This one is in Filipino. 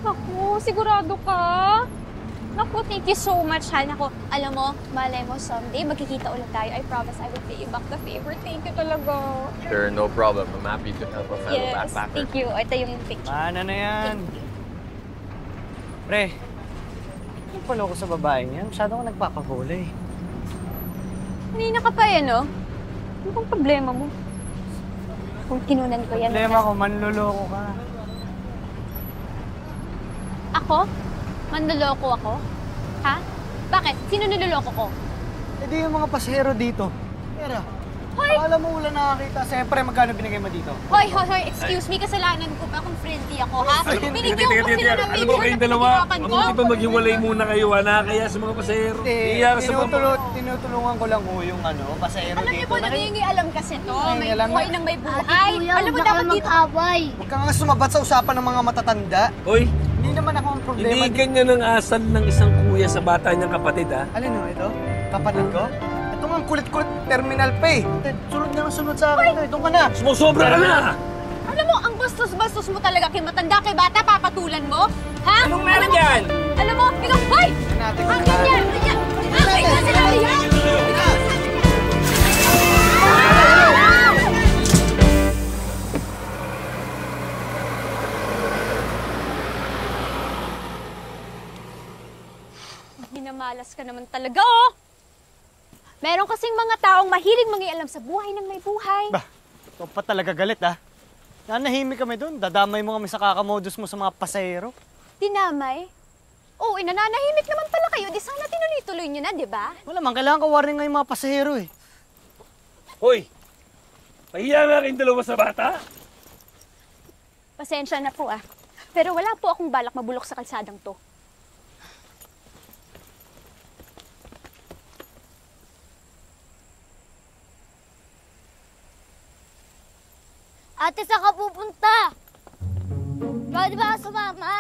Naku, sigurado ka? Naku, thank you so much, ha. Naku, alam mo, malay mo someday, magkikita ulit tayo. I promise I will pay you back the favor. Thank you talaga. Sure, no problem. I'm happy to help a fellow Yes, backpacker. thank you. Ito yung picture. Ano na yan? Pre, ano pala ko sa babaeng yan? Masyado ko nagpapagulay. Kanina ka pa yan, no? Ano bang problema mo? Kung kinunan ko yan. Problema ko, manluloko ka. Ako? Manloloko ako? Ha? Bakit? Sino niloloko ko? Eh di yung mga pasahero dito. Mira, Hoy! alam mo wala nakakita. Siyempre, magkano binigay mo dito? Hoy, excuse me, kasalanan ko ba kung friendly ako, ha? Binigyan ko sila ng Alam mo kayong dalawa, mabuti pa maghiwalay muna kayo, nakakaya sa mga pasahero. Tinutulungan ko lang ho yung pasahero Alam niyo dito. po, nangingialam kasi to. May Nangingialam buhay na- ng may buhay. Kuya, Alam mo, huwag na dapat kayo dito. mag-away. Huwag ka nga sumabat sa usapan ng mga matatanda. Hoy, Hindi naman ako ang problema. hindi ganyan ang asal ng isang kuya sa bata niyang kapatid, ha? Alin ho, ito? Kapatid ko? Ito nga ang kulit-kulit terminal pay. Sunod na ng sunod sa akin. Ito ka na. Sumusobra ka na! Alam mo, ang bastos-bastos mo talaga kay matanda, kay bata, papatulan mo? Ha? Anong meron yan? Alam mo, ikaw, hoy! Natin Akin yan! Akin! Akin na sinabi yan! Minamalas ka naman talaga, oh! Meron kasing mga taong mahilig mangialam sa buhay ng may buhay. Bah, ikaw pa talaga galit ha. Nanahimik kami doon. Dadamay mo kami sa kakamodus mo sa mga pasahero. Dinamay? Oo, nananahimik naman pala kayo. Di sana tinuloy-tuloy nyo na, di ba? Wala man, kailangan ka warning nga yung mga pasahero eh. Hoy, pahiya nga kayong dalawa sa bata. Pasensya na po, ah. Pero wala po akong balak mabulok sa kalsadang to. Ate, saan ka pupunta? Pwede ba ka sumama?